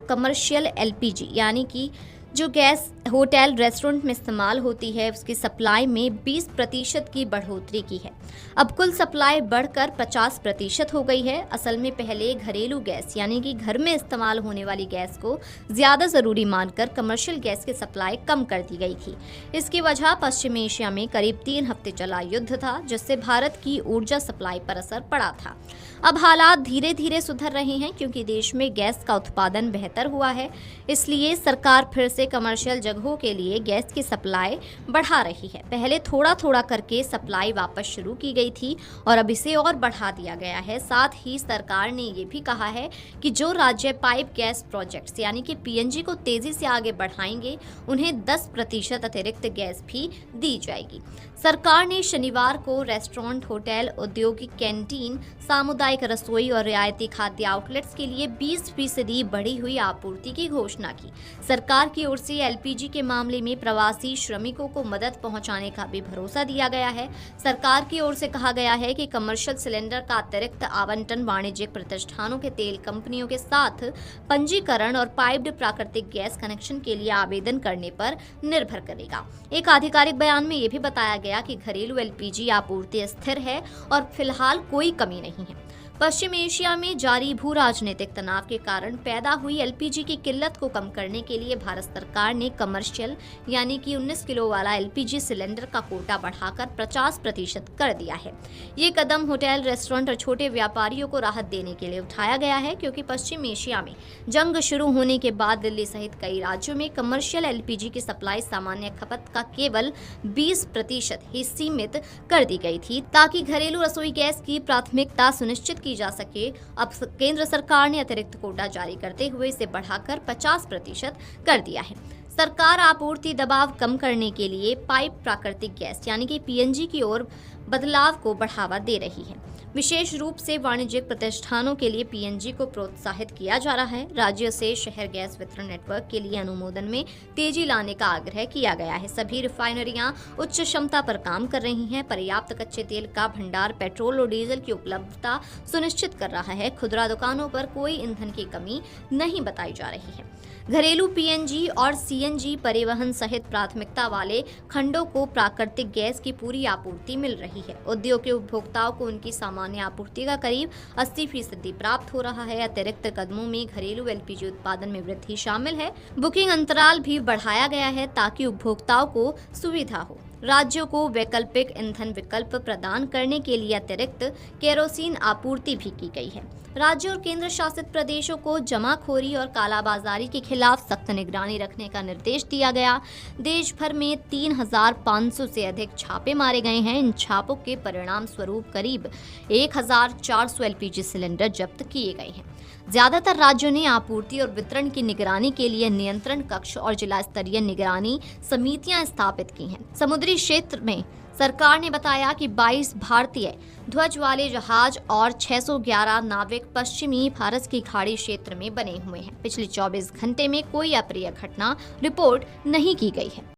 Commercial LPG यानी कि जो गैस होटल रेस्टोरेंट में इस्तेमाल होती है उसकी सप्लाई में 20% की बढ़ोतरी की है। अब कुल सप्लाई बढ़कर 50% हो गई है। असल में पहले घरेलू गैस यानी कि घर में इस्तेमाल होने वाली गैस को ज़्यादा ज़रूरी मानकर कमर्शियल गैस की सप्लाई कम कर दी गई थी। इसकी वजह पश्चिम एशिया में करीब 3 हफ्ते चला युद्ध था, जिससे भारत की ऊर्जा सप्लाई पर असर पड़ा था। अब हालात धीरे धीरे सुधर रहे हैं क्योंकि देश में गैस का उत्पादन बेहतर हुआ है। इसलिए सरकार फिर से कमर्शियल जगहों के लिए गैस की सप्लाई बढ़ा रही है। पहले थोड़ा थोड़ा करके सप्लाई वापस शुरू की गई थी और अब इसे और बढ़ा दिया गया है। साथ ही सरकार ने ये भी कहा है कि जो राज्य पाइप गैस प्रोजेक्ट्स यानी कि पीएनजी को तेजी से आगे बढ़ाएंगे उन्हें 10% अतिरिक्त गैस भी दी जाएगी। सरकार ने शनिवार को रेस्टोरेंट, होटल, औद्योगिक कैंटीन, सामुदायिक रसोई और रियायती खाद्य आउटलेट्स के लिए 20% बढ़ी हुई आपूर्ति की घोषणा की। सरकार की ओर से एलपीजी के मामले में प्रवासी श्रमिकों को मदद पहुंचाने का भी भरोसा दिया गया है। सरकार की ओर से कहा गया है कि कमर्शियल सिलेंडर का अतिरिक्त आवंटन वाणिज्यिक प्रतिष्ठानों के तेल कंपनियों के साथ पंजीकरण और पाइप्ड प्राकृतिक गैस कनेक्शन के लिए आवेदन करने पर निर्भर करेगा। एक आधिकारिक बयान में यह भी बताया गया कि घरेलू एलपीजी आपूर्ति स्थिर है और फिलहाल कोई कमी नहीं है। पश्चिम एशिया में जारी भू राजनीतिक तनाव के कारण पैदा हुई एलपीजी की किल्लत को कम करने के लिए भारत सरकार ने कमर्शियल यानी कि 19 किलो वाला एलपीजी सिलेंडर का कोटा बढ़ाकर 50% कर दिया है। ये कदम होटल, रेस्टोरेंट और छोटे व्यापारियों को राहत देने के लिए उठाया गया है क्योंकि पश्चिम एशिया में जंग शुरू होने के बाद दिल्ली सहित कई राज्यों में कमर्शियल एलपीजी की सप्लाई सामान्य खपत का केवल 20% ही सीमित कर दी गई थी ताकि घरेलू रसोई गैस की प्राथमिकता सुनिश्चित की जा सके। अब केंद्र सरकार ने अतिरिक्त कोटा जारी करते हुए इसे बढ़ाकर 50% कर दिया है। सरकार आपूर्ति दबाव कम करने के लिए पाइप प्राकृतिक गैस यानी कि पीएनजी की ओर बदलाव को बढ़ावा दे रही है। विशेष रूप से वाणिज्यिक प्रतिष्ठानों के लिए पीएनजी को प्रोत्साहित किया जा रहा है। राज्यों से शहर गैस वितरण नेटवर्क के लिए अनुमोदन में तेजी लाने का आग्रह किया गया है। सभी रिफाइनरियां उच्च क्षमता पर काम कर रही हैं। पर्याप्त कच्चे तेल का भंडार पेट्रोल और डीजल की उपलब्धता सुनिश्चित कर रहा है। खुदरा दुकानों पर कोई ईंधन की कमी नहीं बताई जा रही है। घरेलू पीएनजी और सीएनजी परिवहन सहित प्राथमिकता वाले खंडों को प्राकृतिक गैस की पूरी आपूर्ति मिल रही है। उद्योग के उपभोक्ताओं को उनकी सामान्य आपूर्ति का करीब 80% प्राप्त हो रहा है। अतिरिक्त कदमों में घरेलू एलपीजी उत्पादन में वृद्धि शामिल है। बुकिंग अंतराल भी बढ़ाया गया है ताकि उपभोक्ताओं को सुविधा हो। राज्यों को वैकल्पिक ईंधन विकल्प प्रदान करने के लिए अतिरिक्त केरोसिन आपूर्ति भी की गई है। राज्यों और केंद्र शासित प्रदेशों को जमाखोरी और कालाबाजारी के खिलाफ सख्त निगरानी रखने का निर्देश दिया गया। देश भर में 3,500 से अधिक छापे मारे गए हैं। इन छापों के परिणाम स्वरूप करीब 1,400 एलपीजी सिलेंडर जब्त किए गए हैं। ज्यादातर राज्यों ने आपूर्ति और वितरण की निगरानी के लिए नियंत्रण कक्ष और जिला स्तरीय निगरानी समितियां स्थापित की हैं। समुद्री क्षेत्र में सरकार ने बताया कि 22 भारतीय ध्वज वाले जहाज और 611 नाविक पश्चिमी भारत की खाड़ी क्षेत्र में बने हुए हैं। पिछले 24 घंटे में कोई अप्रिय घटना रिपोर्ट नहीं की गई है।